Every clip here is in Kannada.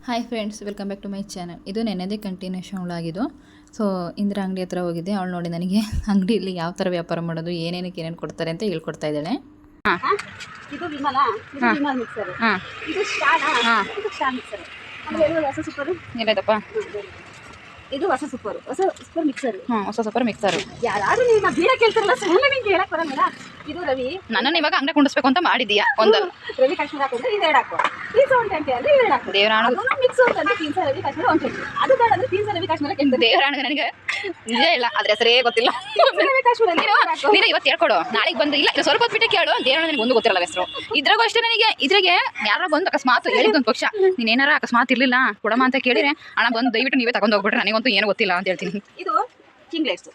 Hi friends, welcome back to my channel. ಇದು ನೆನ್ನೆದೇ ಕಂಟಿನ್ಯೂಷನ್ ಒಳಗಿದ್ದು. ಸೊ ಇಂದಿರಾ ಅಂಗಡಿ ಹತ್ರ ಹೋಗಿದ್ದೆ. ಅವಳು ನೋಡಿ ನನಗೆ ಅಂಗಡಿಯಲ್ಲಿ ಯಾವ ಥರ ವ್ಯಾಪಾರ ಮಾಡೋದು, ಏನೇನಕ್ಕೆ ಏನೇನು ಕೊಡ್ತಾರೆ ಅಂತ ಹೇಳ್ಕೊಡ್ತಾ ಇದ್ದಾಳೆ. ಇದು ವಿಮಲ, ಇದು ವಿಮಲ್ ಮಿಕ್ಸರ್, ಇದು ಸ್ಟಾರ್, ಇದು ಸ್ಟಾರ್ ಮಿಕ್ಸರ್. ಆಮೇಲೆ ಹೊಸ ಸೂಪರ್ ಏನಾಯ್ತಪ್ಪ, ಇದು ಹೊಸ ಸೂಪರ್ ಮಿಕ್ಸರ್. ಹೊಸ ಸೂಪರ್ ಮಿಕ್ಸರ್. ಯಾರು ನೀವು ಬೀಳ ಕೇಳ್ತಾರಲ್ಲ, ಸುಮ್ಮನೆ ನಿಂಗೆ ಹೇಳಕ್ ಬರಲ್ಲ. ಇದು ರವಿ, ನನ್ನನ್ನು ಇವಾಗ ಅಂಗಡಿ ಕುಂಡಿಸ್ಬೇಕು ಅಂತ ಮಾಡಿದೀಯಾ? ಒಂದು ರವಿ ಕಾಶ್ಮೀರ ಹಾಕಿದ್ರೆ ಇದು ಎರಡು ಹಾಕೋ, 320 ಅಂದ್ರೆ ಇದು ಎರಡು ಹಾಕೋ. ದೇವರಾಣ ಮಿಕ್ಸ್ ಅಂತಂದ್ರೆ 300 ರವಿ ಕಾಶ್ಮೀರ 120. ಅದು ಬೇಡ ಅಂದ್ರೆ 300 ರವಿ ಕಾಶ್ಮೀರ ಕೆಂದು. ದೇವರಾಣ ನನಗೆ ನಿಜ ಇಲ್ಲ, ಅದ್ರ ಹೆಸರೇ ಗೊತ್ತಿಲ್ಲ. ರವಿ ಕಾಶ್ಮೀರ ನೀನು ಇವತ್ತು ಹೇಳ್ಕೊಡು, ನಾಳೆಗೆ ಬಂದು ಇಲ್ಲ ಸ್ವಲ್ಪ ಹೊತ್ತು ಬಿಟ್ಟೆ ಕೇಳು. ದೇವರಾಣ ನನಗೆ ಒಂದು ಗೊತ್ತಿರಲ್ಲ ಹೆಸರು. ಇದ್ರಾಗೂ ಅಷ್ಟೇ, ನನಗೆ ಇದ್ರಾಗೆ ಯಾರೋ ಬಂದು ಅಕಸ್ಮಾತ್ ಹೇಳಿದ್ದೊಂದು ಪಕ್ಷ ನೀನೇನಾರ ಅಕಸ್ಮಾತ್ ಇರ್ಲಿಲ್ಲ ಕೊಡಮ್ಮ ಅಂತ ಕೇಳಿದ್ರೆ, ಅಣ್ಣ ಬಂದು ದಯವಿಟ್ಟು ನೀವೇ ತಗೊಂಡು ಹೋಗ್ಬಿಟ್ರೆ ನನಗಂತೂ ಏನು ಗೊತ್ತಿಲ್ಲ ಅಂತ ಹೇಳ್ತೀನಿ. ಇದು ಕಿಂಗ್ ಲೆಗ್ಸ್.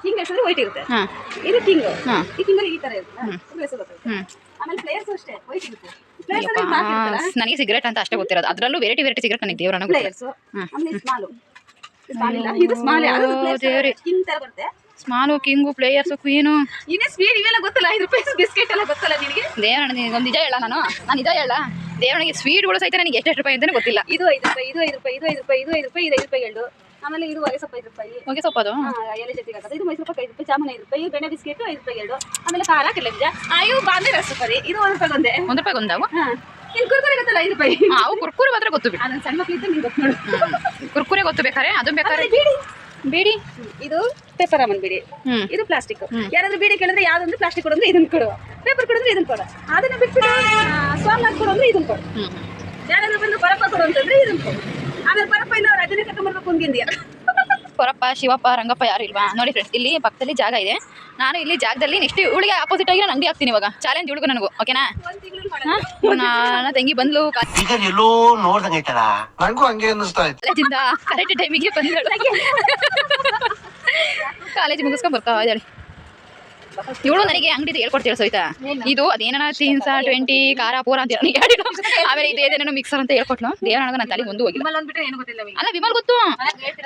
ಕಿಂಗ್ ಲೆಗ್ಸ್ ಅಂದ್ರೆ ವೈಟ್ ಇರುತ್ತೆ. ಇದು ಕಿಂಗ್. ಈ ಕಿಂಗ್ ಈ ತರ ಇರುತ್ತೆ. ಆಮೇಲೆ ಪ್ಲೇಯರ್ಸ್ ಅಷ್ಟೇ ವೈಟ್ ಇರುತ್ತೆ. ನನಗೆ ಸಿಗರೇಟ್ ಅಂತ ಅಷ್ಟೇ ಗೊತ್ತಿರೋದು. ಅದರಲ್ಲೂ ವೆರೈಟಿ ಸಿಗರೇಟ್ ನನಗೆ ದೇವರಾಣ ಪ್ಲೇಯರ್ಸ್. ಆಮೇಲೆ ಸ್ಮಾಲ್ ಇಲ್ಲ, ಇದು ಸ್ಮಾಲ್. ದೇವರೇ, ಕಿಂಗ್ ತರ ಬರುತ್ತೆ. ಸ್ಮಾಲು, ಕಿಂಗು, ಪ್ಲೇಯರ್ಸ್, ಕ್ವೀನು, ಇನ್ನೇ ಸ್ವೀಟ್ ಇವೆಲ್ಲ ಗೊತ್ತಲ್ಲ. 5 ರೂಪಾಯಿ ಬಿಸ್ಕೆಟ್ ಎಲ್ಲ ಗೊತ್ತಲ್ಲ ನಿನಗೆ? ದೇವರಾಣ ಒಂದು ನಿಜ ಹೇಳ, ನಾನು ನಿಜ ಹೇಳ, ದೇವರಾಣಿಗೆ ಸ್ವೀಟ್ಗಳು ಸಹಿತ ನನಗೆ ಎಷ್ಟು ರೂಪಾಯಿ ಅಂತಾನೆ ಗೊತ್ತಿಲ್ಲ. ಇದು 5 ರೂಪಾಯಿ, ಇದು 5 ರೂಪಾಯಿ, ಇದು 5 ರೂಪಾಯಿ, ಇದು 5 ರೂಪಾಯಿ, ಇದು 5 ರೂಪಾಯಿ ಎರಡು. ಆಮೇಲೆ ಇದು ಹೊಗೆ ಸೊಪ್ಪು 5 ರೂಪಾಯಿ. ಹೊಗೆ ಸೊಪ್ಪು ಅದು ಎಲೆ ಜೊತೆಗೆ ಹಾಕೋದು. ಇದು ಮೈಸೂರು ಪಾಕ್ 5 ರೂಪಾಯಿ, ಜಾಮೂನ್ 5 ರೂಪಾಯಿ, ಬೆಣ್ಣೆ ಬಿಸ್ಕೆಟ್ 5 ರೂಪಾಯಿ ಎರಡು. ಆಮೇಲೆ ಖಾರ ಕೆಲ ಬೀಜ, ಇವು ಬಾಂಬೆ ರಸಪರಿ, ಇದು 1 ರೂಪಾಯಿ ಒಂದೇ. 1 ರೂಪಾಯಿ ಒಂದಾವು. ಇನ್ನು ಕುರ್ಕುರೆ ಗೊತ್ತಲ್ಲ 5 ರೂಪಾಯಿ. ಅವು ಕುರ್ಕುರೆ ಮಾತ್ರ ಗೊತ್ತು ಬಿಡಿ. ಅದನ್ನ ಸಣ್ಣ ಮಕ್ಕಳಿದ್ದ ನೀವು ಗೊತ್ತು ನೋಡು. ಕುರ್ಕುರೆ ಗೊತ್ತು ಬೇಕಾರೆ, ಅದು ಬೇಕಾರೆ. ಬೀಡಿ, ಇದು ಪೇಪರ್ ಅಮನ್ ಬೀಡಿ, ಇದು ಪ್ಲಾಸ್ಟಿಕ್. ಯಾರಾದ್ರೂ ಬೀಡಿ ಕೇಳಿದ್ರೆ ಯಾವ್ದೊಂದು ಪ್ಲಾಸ್ಟಿಕ್ ಕೊಡಂದ್ರೆ ಇದನ್ನ ಕೊಡು, ಪೇಪರ್ ಕೊಡಿದ್ರೆ ಇದನ್ನ ಕೊಡು, ಅದನ್ನ ಬಿಟ್ಬಿಟ್ಟು ಸ್ವಾಮ್ ಕೊಡು ಅಂದ್ರೆ ಇದನ್ನ ಕೊಡು. ಯಾರಾದ್ರೂ ಬಂದು ಪರಪ್ಪ ಕೊಡು ಅಂತಂದ್ರೆ ಇದನ್ನ ಕೊಡು. ಆಮೇಲೆ ಪರಪ್ಪ ಇಲ್ಲ, ಅವ್ರು ಅದನ್ನೇ ಕರ್ಕೊಂಡ್ಬರ್ಬೇಕು ಅಂದಿದ್ಯಾ? ಪರಪ್ಪ, ಶಿವಪ್ಪ, ರಂಗಪ್ಪ ಯಾರು ಇಲ್ವಾ? ನೋಡಿ ಫ್ರೆಂಡ್ಸ್, ಇಲ್ಲಿ ಪಕ್ಕದಲ್ಲಿ ಜಾಗ ಇದೆ. ನಾನು ಇಲ್ಲಿ ಜಾಗದಲ್ಲಿ ನೆಕ್ಸ್ಟ್ ಇವಳಿಗೆ ಆಪೋಸಿಟ್ ಆಗಿ ನಾನು ಅಂಗಡಿ ಹಾಕ್ತೀನಿ. ಇವಾಗ ಚಾಲೆಂಜ್ ಇವಳಿಗೂ ನನಗೂ, ಓಕೆನಾ? ನನ್ನ ತಂಗಿ ಬಂದ್ಲು, ಎಲ್ಲೋ ನೋಡ್ದಂಗೈತಲ್ಲ, ನನಗೂ ಹಂಗೆ ಅನ್ನಿಸ್ತಾ ಇತ್ತು. ಕಾಲೇಜಿಂದ ಕರೆಕ್ಟ್ ಟೈಮಿಗೆ ಬಂದಳು. ಕಾಲೇಜ್ ಮುಗಿಸ್ಕೊಂಡ್ ಬರ್ತಾ ಇದ್ದಾಳೆ ಇವಳು. ನನಗೆ ಅಂಗಡಿ ಹೇಳ್ಕೊಡ್ತೀವಿ ಸವಿತಾ. ಇದು ಅದೇನ 320 ಖಾರ ಪೂರ ಅಂತ ಹೇಳಿದ್ರು. ಆಮೇಲೆ ಇದೇನೇನೋ ಮಿಕ್ಸರ್ ಅಂತ ಹೇಳ್ಕೊಟ್ಲು. ದೇವರಾಣ ನನ್ನ ತಲೆಗೆ ಒಂದು ಹೋಗಿಲ್ಲ. ಅಲ್ಲ, ವಿಮಲ್ ಗೊತ್ತು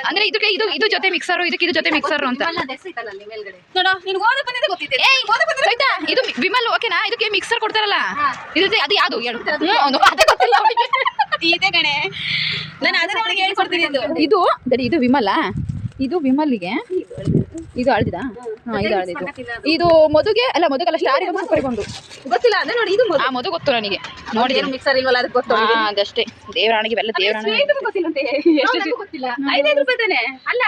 ಅಂದ್ರೆ ಇದಕ್ಕೆ ಇದು ಜೊತೆ ಮಿಕ್ಸರ್, ಇದಕ್ಕೆ ಇದು ಜೊತೆ ಮಿಕ್ಸರ್ ಅಂತ ಸವಿತಾ. ಇದು ವಿಮಲ್, ಓಕೆನಾ? ಇದಕ್ಕೆ ಮಿಕ್ಸರ್ ಕೊಡ್ತಾರಲ್ಲ, ಇದು ಅದು ಯಾವುದು ಹೇಳು? ಅದೇ ಗೊತ್ತಿಲ್ಲ ಅವಳಿಗೆ. ಇದೆ ಕಣೆ, ನಾನು ಅದನ್ನ ಅವಳಿಗೆ ಹೇಳ್ಕೊಡ್ತೀನಿ. ಇದು ಇದು ವಿಮಲ, ಇದು ವಿಮಲ್ಗೆ ಇದು ಅಳ್ದಿದ. ಇದು ಅಳ್ದಿದ್ದು. ಇದು ಮದುಗೆ ಅಲ್ಲ, ಮದುಗಲ್ಲ, ಸ್ಟಾರಿಗೆ ಸೂಪರ್ಗೊಂಡು ಗೊತ್ತಿಲ್ಲ ಅಂದ್ರೆ ನೋಡಿ. ಇದು ಆ ಮದು ಗೊತ್ತು ನನಗೆ, ನೋಡಿ ಮಿಕ್ಸರ್ ಇಲ್ವಲ್ಲ, ಅದಕ್ಕೆ ಗೊತ್ತು. ಅದಷ್ಟೇ. ದೇವರಾಣಿಗೆ ಬೆಲ್ಲ, ದೇವರಾಣ ಗೊತ್ತಿಲ್ಲಂತೆ. ಎಷ್ಟು ಗೊತ್ತಿಲ್ಲ. 5 ರೂಪಾಯಿ ತಾನೆ ಅಲ್ಲ.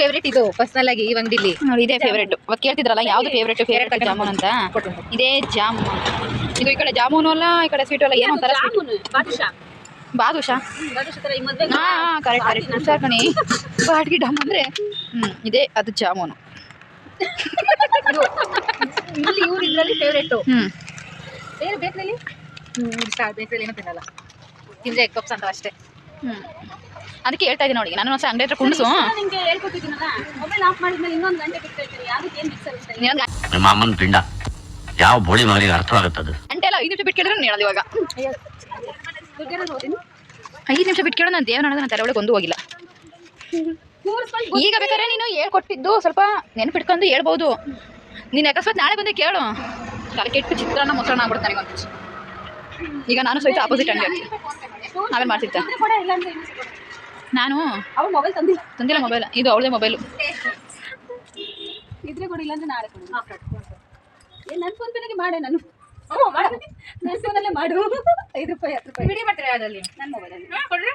ಫೇವ್ರೇಟ್ ಇದು ಪರ್ಸನಲ್ ಆಗಿ ಈ ಅಂಗಡಿಲಿ ಇದೇ ಫೇವ್ರೇಟ್. ಕೇಳ್ತಿದ್ರಲ್ಲ ಯಾವ್ದು ಫೇವ್ರೇಟ್ ಜಾಮೂನ್ ಅಂತ, ಇದೇ ಜಾಮೂನ್. ಇದು ಈ ಕಡೆ ಜಾಮೂನು ಅಲ್ಲ, ಈ ಕಡೆ ಸ್ವೀಟ್ ಅಲ್ಲ, ಏನೋ ಒಂಥರ ಬಾದುಷಾ. ಕರೆಕ್ಟ್ ಹುಷಾರ್ ಕಣಿ. ಬಾಡ್ಗಿ ಡಮ್ ಅಂದ್ರೆ ಇದೇ ಅದು ಜಾಮೂನು. ಇಲ್ಲಿ ಇವ್ರು ಇದರಲ್ಲಿ ಫೇವ್ರೇಟು. ಬೇರೆ ಬೇಕಲ್ಲಿ ಬೇಕಲ್ಲಿ ಏನೋ ತಿನ್ನಲ್ಲ, ತಿಂದ್ರೆ ಎಗ್ ಪಪ್ಸ್ ಅಂತ ಅಷ್ಟೇ. ಅದಕ್ಕೆ ಹೇಳ್ತಾ ಇದ್ದೀನಿ ನೋಡಿ, ನಾನು ಅಂಗಡಿ ಹತ್ರ ಕುಂಡಿಸು. ನಿಮಗೆ ಹೇಳ್ಕೊಟ್ಟಿದ್ದೀನಲ್ಲ, ಮೊಬೈಲ್ ಆಫ್ ಮಾಡಿದ್ಮೇಲೆ ಇನ್ನೊಂದು ಗಂಟೆ ಬಿಡ್ತಾ ಇರ್ತೀನಿ. ಯಾವ್ದಕ್ಕೆ ಏನು ಮಿಕ್ಸರ್ ಇರುತ್ತೆ? ನಿಮ್ಮ ಅಮ್ಮನ ಪಿಂಡ ಯಾವ ಬೋಳಿ ಮಗನಿಗೆ ಅರ್ಥವಾಗುತ್ತದೆ? ಗಂಟೆ ಅಲ್ಲ, 5 ನಿಮಿಷ ಬಿಟ್ಟು ಕೇಳಿದ್ರೆ ಹೇಳೋದು. ಇವಾಗ 5 ನಿಮಿಷ ಬಿಟ್ಟು ಕೇಳೋ, ನಾನು ದೇವರಾಣ ನನ್ನ ತಲೆ ಒಳಗೆ ಒಂದು ಹೋಗಿಲ್ಲ. ಈಗ ಬೇಕಾದ್ರೆ ನೀನು ಹೇಳ್ಕೊಟ್ಟಿದ್ದು ಸ್ವಲ್ಪ ನೆನಪಿಟ್ಕೊಂಡು ಹೇಳ್ಬೋದು. ನೀನು ಅಕಸ್ಮಾತ್ ನಾಳೆ ಬಂದೆ ಕೇಳು, ತಲೆ ಕೆಟ್ಟು ಚಿತ್ರಾನ್ನ ಮೊಸರನ್ನ ಆಗ್ಬಿಡುತ್ತೆ ನನಗೊಂದು. ಈಗ ನಾನು ಸಹಿತ ಆಪೋಸಿಟ್ ಅಂಗಡಿ ಹಾಕ್ತೀನಿ, ಆಮೇಲೆ ಮಾಡ್ತಿದ್ದೆ ನಾನು. ಅವ್ಳು ಮೊಬೈಲ್ ತಂದಿಲ್ಲ ಮೊಬೈಲ್, ಇದು ಅವಳದೇ ಮೊಬೈಲು. ಇದ್ರೆ ಕೊಡಿಲ್ಲ ಅಂದ್ರೆ ನಾಳೆ ಕೊಡಿ. ನನ್ನ ಫೋನ್ ಪೇನಾಗೆ ಮಾಡೆ, ನಾನು ನನ್ನ ಫೋನಲ್ಲೇ ಮಾಡು. 5 ರೂಪಾಯಿ 10 ರೂಪಾಯಿ ವಿಡಿಯೋ ಮಾಡ್ತಾರೆ ಅದರಲ್ಲಿ, ನನ್ನ ಮೊಬೈಲಲ್ಲಿ ಕೊಡ್ರಿ.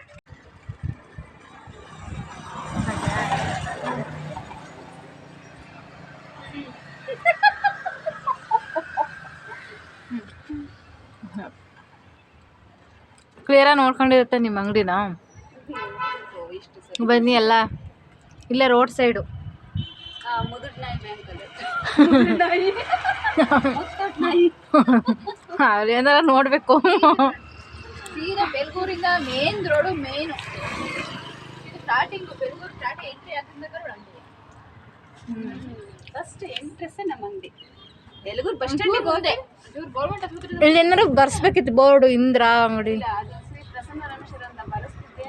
ಕ್ಲಿಯರಾಗಿ ನೋಡ್ಕೊಂಡಿರುತ್ತೆ ನಿಮ್ಮ ಅಂಗಡಿನ. ಬನ್ನಿ ಎಲ್ಲ ಇಲ್ಲೇ ರೋಡ್ ಸೈಡು. ಅವ್ರು ಏನಾರ ನೋಡಬೇಕು. ಸೀದಾ ಬೆಲ್ಗೂರಿಂದ main road, main starting. Belgur starting entry ಆಗ್ತಿರ್ಬೇಕಾದ್ರೆ ಫಸ್ಟ್ ಎಂಟ್ರೆಸ್ಸೇ ನಮ್ಮ ಅಂಗಡಿ. ಬೆಲ್ಗೂರು ಬಸ್ ಸ್ಟ್ಯಾಂಡಿಗೆ ಹೋದೆ. ಗೌರ್ಮೆಂಟ್ ಆಸ್ಪತ್ರೆ ಇಲ್ಲಿ ಏನಾರು ಬರ್ಸ್ಬೇಕಿತ್ತು ಬೋರ್ಡು, ಇಂದಿರಾ ಅಂಗಡಿ. ಶ್ರೀ ಪ್ರಸನ್ನ ರಮೇಶ್ವರ ಅಂತ ಬರೆಸ್ತಿದ್ದೆ.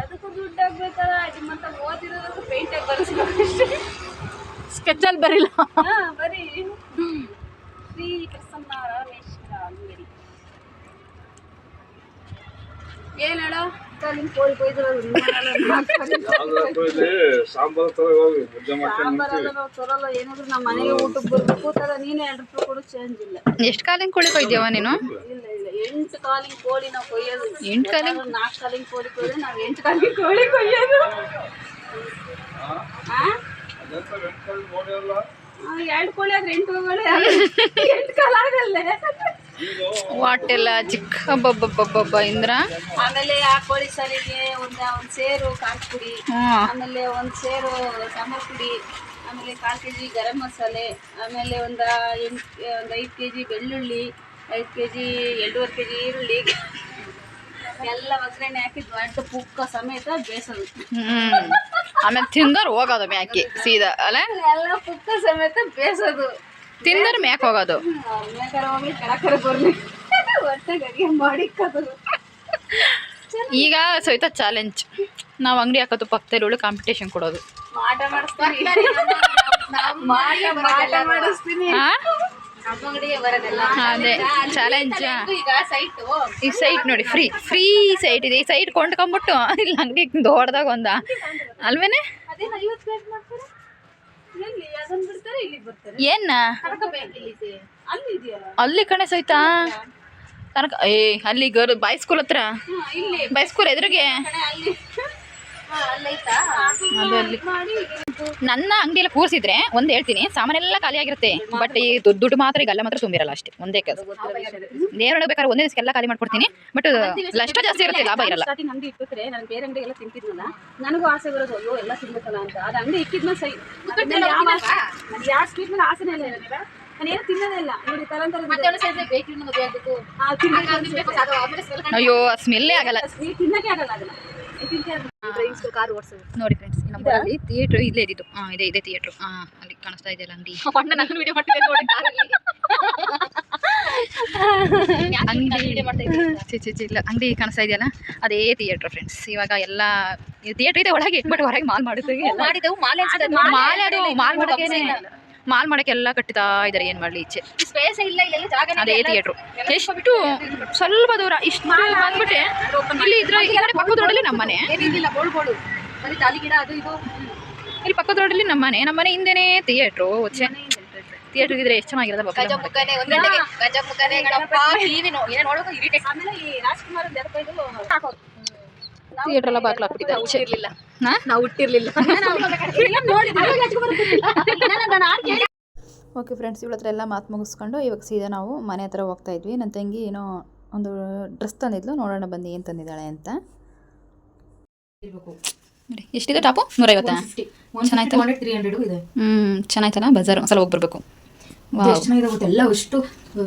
ಅದಕ್ಕೂ ದುಡ್ಡು ಆಗ್ಬೇಕಲ್ಲ, ನಿಮ್ಮಂತ ಓದಿರೋದಕ್ಕೂ ಪೇಂಟಾಗಿ ಬರೆಸ್ಬೇಕು. ಸ್ಕೆಚಲ್ಲಿ ಬರಿಲ್ಲ. ಬರೀ ಏನ್ ಹೇಳೋ ಕಾಲಿನ ಕೋಳಿ ಕೊಯ್ದಿರೋದು ಸಾಂಬಾರ್ ತರ ಹೋಗಿ ಮುದ್ದೆ ಮಾಡ್ಕೊಂಡು ಸಾಂಬಾರೆಲ್ಲ ನಾವು ತರಲ್ಲ. ಏನಾದ್ರು ನಮ್ಮ ಮನೆಗೆ ಊಟಕ್ಕೆ ಬರ್ಬೇಕು ತರ ನೀನೇ 2 ರೂಪಾಯಿ ಕೊಡು ಚೇಂಜ್ ಇಲ್ಲ. ಎಷ್ಟು ಕಾಲಿನ ಕೋಳಿ ಕೊಯ್ದ್ಯವ ನೀನು? ಇಲ್ಲ 8 ಕಾಲಿನ ಕೋಳಿ ನಾವು ಕೊಯ್ಯೋದು. 8 ಕಾಲಿನ 4 ಕಾಲಿನ ಕೋಳಿ ಕೊಯ್ದ್ರೆ ನಾವು 8 ಕಾಲಿನ ಕೋಳಿ ಕೊಯ್ಯೋದು. ಅದೆಂತ ವೆಂಕಲ್ ನೋಡಿರಲ್ಲ 2 ಕೋಳಿ ಆದ್ರೆ 8 ಕೋಳಿ 8 ಕಾಲು ಆಗಲ್ಲ. ವಾಟೆಲ್ಲ ಚಿಕ್ಕ ಹಬ್ಬಬ್ಬಬ್ಬಬ್ಬ ಇಂದ್ರ. ಆಮೇಲೆ ಆ ಕೋಳಿ ಸಾರಿಗೆ ಒಂದ್ ಸೇರು ಖಾರ ಪುಡಿ, ಆಮೇಲೆ 1 ಸೇರು ಸಾಂಬಾರ್ ಪುಡಿ, ಆಮೇಲೆ 1/4 kg ಗರಂ ಮಸಾಲೆ, ಆಮೇಲೆ ಒಂದು 5 kg ಬೆಳ್ಳುಳ್ಳಿ, 5 kg 2.5 kg ಈರುಳ್ಳಿ ಎಲ್ಲ ಒಗ್ಗರಣೆ ಹಾಕಿ ದೊಡ್ಡ ಪುಕ್ಕ ಸಮೇತ ಬೇಯಿಸೋದು. ಆಮೇಲೆ ತಿಂದರ್ ಹೋಗೋದು ಮ್ಯಾಕಿ ಸೀದಾ ಅಲ್ಲ? ಎಲ್ಲ ಪುಕ್ಕ ಸಮೇತ ಬೇಯಿಸೋದು. ತಿಂದರ್ ಮ್ಯಾಕ್ ಹೋಗೋದು. ಮೇಕರ ಹೋಗ್ಲಿ ಕೆಳಕರ ಬರ್ಲಿ ಒಟ್ಟಾಗಿ ಅಡಿಗೆ ಮಾಡಿಕ್ಕೋದು. ಈಗ ಸಹಿತ ಚಾಲೆಂಜ್. ನಾವು ಅಂಗಡಿ ಹಾಕೋದು ಪಕ್ಕದಲ್ಲಿ ಕಾಂಪಿಟೇಷನ್ ಕೊಡೋದು. ಮಾಟ ಮಾಡಿಸ್ತೀನಿ ಮಾಟ ಮಾಡಿಸ್ತೀನಿ. ಅದೇ ಚಾಲೆಂಜ್. ಈಗ ಸೈಟು ಈ ಸೈಟ್ ನೋಡಿ ಫ್ರೀ ಸೈಟ್ ಇದೆ. ಈ ಸೈಟ್ ಕೊಂಡ್ಕೊಂಬಿಟ್ಟು ಇಲ್ಲಿ ಅಂಗಡಿ ದೊಡ್ಡದಾಗ ಒಂದ ಅಲ್ವೇನೆ? ಅದೇನ 50 ಪ್ಲೇಟ್ ಮಾಡ್ತಾರೆ. ಎಲ್ಲಿ ಅದನ್ನ ಬಿಡ್ತಾರೆ, ಇಲ್ಲಿ ಬರ್ತಾರೆ. ಏನ ಅಲ್ಲಿ ಇದೆಯಲ್ಲ ಅಲ್ಲಿ ಕಣೆ ಸಹಿತಾ ಕನಕ. ಅಲ್ಲಿ ಬಾಯ್ ಸ್ಕೂಲ್ ಹತ್ರ, ಇಲ್ಲಿ ಬಾಯ್ ಸ್ಕೂಲ್ ಎದುರಿಗೆ ಅಲ್ಲಿ ಅಲ್ಲೈತಾ ಅದು ಅಲ್ಲಿ. ನನ್ನ ಅಂಗಡಿಯಲ್ಲಿ ಕೂರಿಸಿದ್ರೆ ಒಂದು ಹೇಳ್ತೀನಿ, ಸಾಮಾನೆಲ್ಲ ಖಾಲಿ ಆಗಿರುತ್ತೆ. ಬಟ್ ಈ ದುಡ್ಡು ಮಾತ್ರ ಈಗ ಅಲ್ಲ ಮಾತ್ರ ತುಂಬಿರಲ್ಲ ಅಷ್ಟೇ. ಒಂದೇ ಕೆಲಸ ನೇರ ಬೇಕಾದ್ರೆ ಒಂದೇ ದಿವಸ ಎಲ್ಲ ಖಾಲಿ ಮಾಡ್ಕೊಡ್ತೀನಿ. ಬಟ್ ಲಷ್ಟ ಜಾಸ್ತಿ ಇರುತ್ತೆ, ಲಾಭ ಇರಲ್ಲ. ಸ್ಟಾರ್ಟಿಂಗ್ ಅಂಗಡಿ ಇಟ್ಟಿದ್ರೆ ನಾನು ಬೇರೆ ಅಂಗಡಿ ಎಲ್ಲ ತಿಂತಿದ್ನಲ್ಲ, ನನಗೂ ಆಸೆ ಬರೋದು ಅಯ್ಯೋ ಎಲ್ಲ ತಿನ್ಬೇಕಲ್ಲ ಅಂತ. ಅದು ಅಂಗಡಿ ಇಕ್ಕಿದ್ನ ಸೈ ಯಾವ ಸ್ವೀಟ್ ಮೇಲೆ ಆಸೆನೇ ಇಲ್ಲ ನನಗೆ. ನಾನು ಏನು ತಿನ್ನೋದೇ ಇಲ್ಲ. ನೋಡಿ ತರಂತರ ಅಯ್ಯೋ ಸ್ಮೆಲ್ಲೇ ಆಗಲ್ಲ, ತಿನ್ನಕ್ಕೆ ಆಗಲ್ಲ ಅದನ್ನ. ಕಾರ್ ಓಡಿಸೋದು ನೋಡಿ ಫ್ರೆಂಡ್ಸ್, ನಮ್ಮಲ್ಲಿ ಥಿಯೇಟ್ರ್ ಇಲ್ಲೇ ಇದ್ದಿದ್ದು. ಇದೆ ಥಿಯೇಟ್ರು. ಅಲ್ಲಿ ಕಾಣಿಸ್ತಾ ಇದೆಯಲ್ಲ ಅಂಗಡಿ. ನಾನು ವಿಡಿಯೋ ಇಲ್ಲ ಅಂಗಡಿ ಕಾಣಿಸ್ತಾ ಇದೆಯಲ್ಲ, ಅದೇ ಥಿಯೇಟ್ರ್ ಫ್ರೆಂಡ್ಸ್. ಇವಾಗ ಎಲ್ಲ ಥಿಯೇಟ್ರ್ ಇದೆ ಒಳಗೆ, ಬಟ್ ಹೊರಗೆ ಮಾಲ್ ಮಾಡಿದ್ವಿ. ಮಾಲ್ ಮಾಡಕ್ಕೆ ಎಲ್ಲ ಕಟ್ಟಿತಾ ಇದಾರೆ. ಏನ್ ಮಾಡ್ಲಿ, ಈಚೆ ಸ್ಪೇಸ್ ಇಲ್ಲ, ಇಲ್ಲೆಲ್ಲ ಜಾಗ ಅದೇ ಥಿಯೇಟ್ರು. ಎಷ್ಟು ಸ್ವಲ್ಪ ದೂರ ಇಷ್ಟು ಬಂದ್ಬಿಟ್ಟೆ. ಇಲ್ಲಿ ಇದ್ರ ಈ ಕಡೆ ಪಕ್ಕದ ರೋಡಲ್ಲಿ ನಮ್ಮನೆ, ಏನಿಲ್ಲ ಬೋಳು ಬರೀ ತಾಲಿ ಗಿಡ ಅದು ಇದು. ಇಲ್ಲಿ ಪಕ್ಕದ ರೋಡಲ್ಲಿ ನಮ್ಮನೆ ಹಿಂದೆನೇ ಥಿಯೇಟ್ರು. ಥಿಯೇಟ್ರ್ ಇದ್ರೆ ಎಷ್ಟು ಚೆನ್ನಾಗಿರೋದು. ಆಮೇಲೆ ಈ ರಾಜ್ಕುಮಾರ್ ಥಿಯೇಟ್ರ್ ಎಲ್ಲ ಬಾಕ್ಲಾಕ್ಬಿಟ್ಟಿದೆ. ನಾವು ಹುಟ್ಟಿರ್ಲಿಲ್ಲ. ಓಕೆ ಫ್ರೆಂಡ್ಸ್, ಇವಳ ಹತ್ರ ಎಲ್ಲ ಮಾತು ಮುಗಿಸ್ಕೊಂಡು ಇವಾಗ ಸೀದಾ ನಾವು ಮನೆ ಹತ್ರ ಹೋಗ್ತಾ ಇದ್ವಿ. ನನ್ನ ತಂಗಿ ಏನೋ ಒಂದು ಡ್ರೆಸ್ ತಂದಿದ್ಲು, ನೋಡೋಣ ಬನ್ನಿ ಏನು ತಂದಿದ್ದಾಳೆ ಅಂತ. ನೋಡಿ ಎಷ್ಟಿದೆ ಟಾಪು? 150. ಚೆನ್ನಾಯ್ತಲ್ಲ? 300 ಇದೆ. ಚೆನ್ನಾಯ್ತಲ್ಲ? ಬಜಾರ್ ಒಂದ್ಸಲ ಹೋಗಿ ಬರಬೇಕು. ಚೆನ್ನಾಗಿದೆ ಎಲ್ಲ ಅಷ್ಟು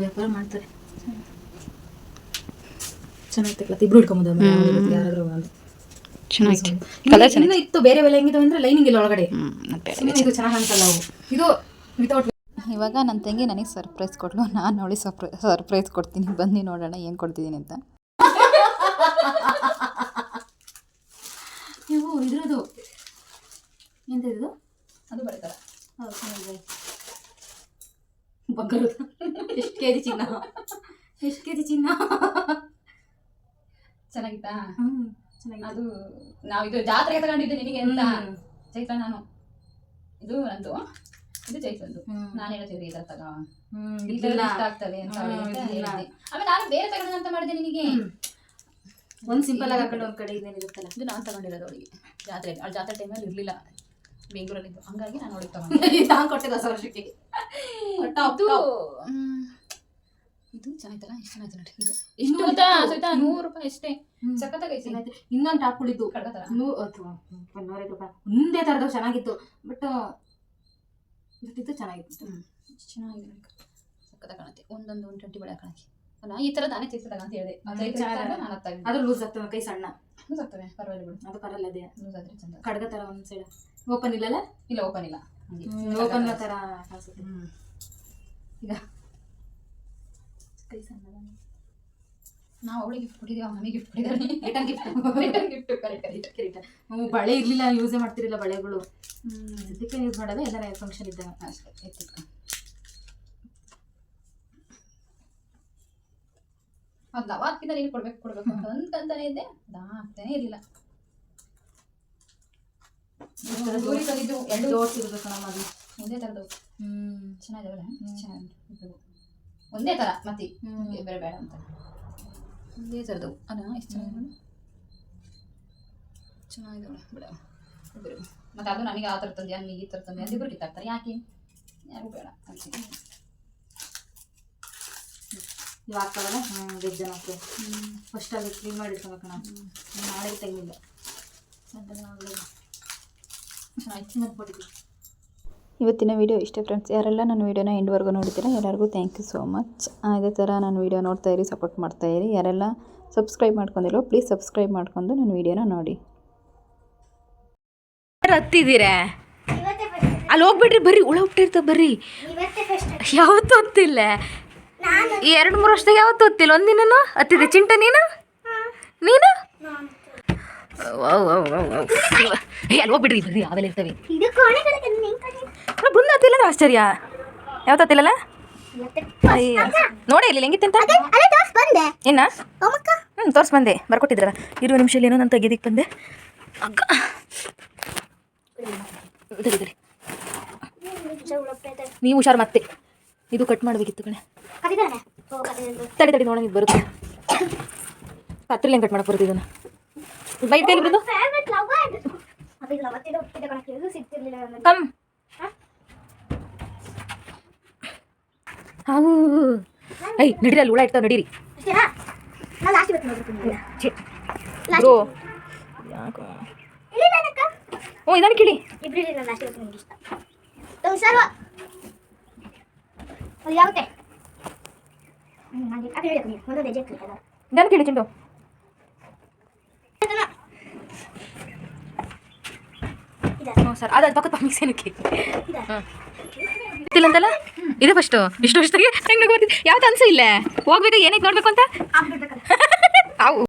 ವ್ಯಾಪಾರ ಮಾಡ್ತಾರೆ. ಚೆನ್ನಾಗಿತ್ತು. ಇಬ್ರು ಹಿಡ್ಕೊಂಬೋದು ಯಾರಾದ್ರೂ ಚೆನ್ನಾಗಿತ್ತು. ಕಲರ್ ಚೆನ್ನಾಗಿ ಇತ್ತು. ಬೇರೆ ಬೆಲೆ ಹೆಂಗಿದಾವೆ ಅಂದ್ರೆ ಲೈನಿಂಗ್ ಇಲ್ಲ ಒಳಗಡೆ. ಇದು ಚೆನ್ನಾಗಿ ಅನ್ಸಲ್ಲ ಅವು. ಇದು ವಿತೌಟ್. ಇವಾಗ ನನ್ನ ತಂಗಿ ನನಗೆ ಸರ್ಪ್ರೈಸ್ ಕೊಡ್ಲು, ನಾನು ನೋಡಿ ಸರ್ಪ್ರೈಸ್ ಕೊಡ್ತೀನಿ. ಬನ್ನಿ ನೋಡೋಣ ಏನು ಕೊಡ್ತಿದ್ದೀನಿ ಅಂತ. ನೀವು ಇದ್ರದ್ದು ಎಂತ ಇದು? ಅದು ಬರೀತಾರ ಬಗ್ಗರು. ಎಷ್ಟು ಕೆಜಿ ಚಿನ್ನ? ಎಷ್ಟು ಕೆಜಿ ಚಿನ್ನ? ಚೆನ್ನಾಗಿತ್ತಾ? ಚೆನ್ನಾಗಿ. ಅದು ನಾವು ಇದು ಜಾತ್ರೆಗೆ ತಗೊಂಡಿದ್ದೆ ನಿನಗೆ ಅಂತ ಚೈತ್ರ. ನಾನು ಇದು ನಂದು, ಇದು ಚೈತ್ರಂದು. ನಾನು ಹೇಳ್ತಿದ್ದೆ ಈ ಥರ ತಗ ಇಷ್ಟ ಆಗ್ತವೆ ಅಂತ. ಆಮೇಲೆ ನಾನು ಬೇರೆ ತಗೊಂಡು ಅಂತ ಮಾಡಿದೆ ನಿನಗೆ. ಒಂದು ಸಿಂಪಲ್ ಆಗಿ ಹಾಕೊಂಡು ಒಂದು ಕಡೆ ಇದೇನಿರುತ್ತಲ್ಲ, ಇದು ನಾನು ತಗೊಂಡಿರೋದು ಅವಳಿಗೆ ಜಾತ್ರೆಗೆ. ಅವಳು ಜಾತ್ರೆ ಟೈಮಲ್ಲಿ ಇರಲಿಲ್ಲ, ಬೆಂಗಳೂರಲ್ಲಿದ್ದು. ಹಂಗಾಗಿ ನಾನು ಅವಳಿಗೆ ತಗೊಂಡೆ. ನಾನು ಕೊಟ್ಟಿದ್ದೆ ಹೊಸ ವರ್ಷಕ್ಕೆ. ಇದು ಚೆನ್ನಾಯ್ತಲ್ಲ? ಎಷ್ಟು ಚೆನ್ನಾಯ್ತು ನೋಡಿ. ಇದು ಎಷ್ಟು ಗೊತ್ತಾ ಸಹಿತ? 100 ರೂಪಾಯಿ ಅಷ್ಟೇ. ಸಖತ್ತಾಗೈತೆ. ಇನ್ನೊಂದು ಟಾಪ್ಗಳಿದ್ದು ಕಡಗ ಥರ 150 ರೂಪಾಯಿ. ಒಂದೇ ಥರದವು ಚೆನ್ನಾಗಿತ್ತು. ಬಟ್ ಇದು ಚೆನ್ನಾಗಿತ್ತು. ಚೆನ್ನಾಗಿದೆ ನೋಡಿ, ಸಖತ್ತಾಗಿ ಕಾಣುತ್ತೆ. ಒಂದೊಂದು 120 ಬಳೆ ಹಾಕೋಣ ಅಲ್ಲ. ಈ ಥರ ನಾನೇ ಚೈತ್ರ ಅಂತ ಹೇಳಿದೆ. ಅದು ಲೂಸ್ ಆಗ್ತವೆ, ಕೈ ಸಣ್ಣ ಲೂಸ್ ಆಗ್ತವೆ. ಪರವಾಗಿಲ್ಲ ಬಿಡು, ಅದು ಪರಲ್ಲ. ಅದೇ ಲೂಸ್ ಆದರೆ ಚಂದ. ಕಡಗ ಥರ ಒಂದು ಸೈಡ್ ಓಪನ್ ಇಲ್ಲಲ್ಲ? ಇಲ್ಲ, ಓಪನ್ ಇಲ್ಲ. ಓಪನ್ ಥರ ಕಾಣಿಸುತ್ತೆ. ಈಗ ಕೈ ಸಣ್ಣ ನಾವು ಅವಳಿಗೆ ಗಿಫ್ಟ್ ಕೊಟ್ಟಿದ್ದೀವಿ, ಮನೆಗೆ ಗಿಫ್ಟ್ ಕೊಟ್ಟಿದ್ದಾರೆ. ರಿಟರ್ನ್ ಬಳೆ ಇರಲಿಲ್ಲ, ಯೂಸೇ ಮಾಡ್ತಿರಲಿಲ್ಲ ಬಳೆಗಳು. ಅದಕ್ಕೆ ಯೂಸ್ ಮಾಡೋದು ಎಲ್ಲ ಫಂಕ್ಷನ್ ಇದ್ದಾಗ ಅಷ್ಟೇ. ಎತ್ತಿಟ್ಕೊಂಡು ಅದು ಅವತ್ತಿಂದ ನೀನು ಕೊಡ್ಬೇಕು ಅಂತ ಅಂತಾನೆ ಇದ್ದೆ, ಅದಾಗ್ತಾನೆ ಇರಲಿಲ್ಲ. ಎರಡು ಜೋಡಿಸಿರ್ಬೇಕು ನಮ್ಮದು. ಒಂದೇ ಥರದ್ದು ಚೆನ್ನಾಗಿದಾವಲ್ಲ, ಚೆನ್ನಾಗಿ ಒಂದೇ ಥರ ಮತ್ತೆ ಬೇರೆ ಬೇಡ ಅಂತ ಒಂದೇ ಥರದ್ದು ಅಲ್ಲ, ಎಷ್ಟು ಚೆನ್ನಾಗಿದಾವಲ್ಲ ಬಿಡ. ಮತ್ತೆ ಅದು ನನಗೆ ಆ ಥರ ತಂದೆ, ನನಗೆ ಈ ಥರ ತಂದೆ ಅಂತ ಇಬ್ಬರು ಕಿತ್ತಾಡ್ತಾರೆ. ಯಾಕೆ ಯಾರು ಬೇಡ ಅನ್ಸಿದೆ. ಇವಾಗ ಹಾಕೋದಲ್ಲ ವೆಜ್ ಅನ್ನೋಕ್ಕೆ ಫಸ್ಟ್ ಅಲ್ಲಿ ಕ್ಲೀನ್ ಮಾಡಿರ್ಕೋಬೇಕು ನಾವು. ನಾಳೆ ತೆಗಿಲ್ಲ ಇವತ್ತಿನ ವಿಡಿಯೋ ಇಷ್ಟೇ ಫ್ರೆಂಡ್ಸ್. ಯಾರೆಲ್ಲ ನನ್ನ ವೀಡಿಯೋನ ಎಂಡ್ವರೆಗೂ ನೋಡ್ತೀರಾ ಎಲ್ಲರಿಗೂ ಥ್ಯಾಂಕ್ ಯು ಸೋ ಮಚ್. ಅದೇ ಥರ ನನ್ನ ವೀಡಿಯೋ ನೋಡ್ತಾ ಇರಿ, ಸಪೋರ್ಟ್ ಮಾಡ್ತಾಯಿರಿ. ಯಾರೆಲ್ಲ ಸಬ್ಸ್ಕ್ರೈಬ್ ಮಾಡ್ಕೊಂಡಿರೋ ಪ್ಲೀಸ್ ಸಬ್ಸ್ಕ್ರೈಬ್ ಮಾಡ್ಕೊಂಡು ನನ್ನ ವೀಡಿಯೋನ ನೋಡಿ. ಹತ್ತಿದ್ದೀರಾ ಅಲ್ಲಿ ಹೋಗ್ಬಿಡ್ರಿ, ಬರ್ರಿ ಹುಳ ಹುಟ್ಟಿರ್ತಾವ ಬರ್ರಿ. ಯಾವತ್ತು ಹೊತ್ತಿಲ್ಲ, ಈ 2-3 ವರ್ಷದಾಗ ಯಾವತ್ತು ಹೊತ್ತಿಲ್ಲ. ಒಂದಿನೂ ಹತ್ತಿದೆ ಚಿಂಟ ನೀನು ಅಲ್ಲಿ ಹೋಗ್ಬಿಡ್ರಿ ಬರ್ರಿ, ಅವೆಲ್ಲ ಇರ್ತವೆ. ಬೃಂದ ಹತ್ತಿಲ್ಲ ಅಂದ್ರೆ ಆಶ್ಚರ್ಯ. ಯಾವತ್ತು ಹತ್ತಿಲ್ಲಲ್ಲ ಅಯ್ಯ ನೋಡಿ ಇಲ್ಲಿ ಹೆಂಗಿತ್ತಂತ ಏನ ತೋರ್ಸ್ ಬಂದೆ, ಬರ್ಕೊಟ್ಟಿದ್ರಲ್ಲ 20 ನಿಮಿಷ ಏನೋ ನಾನು ತೆಗೆದಿಕ್ಕೆ ಬಂದೆ. ಅಗ್ಗ ನೀವು ಹುಷಾರು. ಮತ್ತೆ ಇದು ಕಟ್ ಮಾಡಬೇಕಿತ್ತು ಕಣೆ. ತಡಿ ನೋಡೋಣ, ಇದು ಬರುತ್ತೆ. ಕತ್ರಿಲಿ ಹೆಂಗೆ ಕಟ್ ಮಾಡಕ್ಕೆ ಬರುತ್ತೆ ಇದನ್ನು? ಬೈಟ್ ಕೈಲಿ ಬಿಡು ಕಮ್. ಹಾವು ಐ ನಡೀರಿ, ಅಲ್ಲಿ ಹುಳ ಇರ್ತಾವೆ ನಡೀರಿ. ಬ್ರೋ ಯಾಕೋ ಓ ಇದನ್ನು ಕೇಳಿ. ಇದನ್ನು ಕೇಳಿ ಚಿಂಟು. ಹ್ಞೂ ಸರ್, ಅದು ಪಕ್ಕದ ಮಿಕ್ಸ್ ಏನಕ್ಕೆ ಗೊತ್ತಿಲ್ಲ ಅಂತಲ್ಲ. ಇದೆ ಫಸ್ಟು ಇಷ್ಟು ವರ್ಷದಾಗೆ ಹೆಂಗೆ ಗೊತ್ತಿತ್ತು. ಯಾವ್ದು ಅನ್ಸು ಇಲ್ಲ ಹೋಗ್ಬೇಕು ಏನೈತೆ ನೋಡ್ಬೇಕು ಅಂತ. ಅವು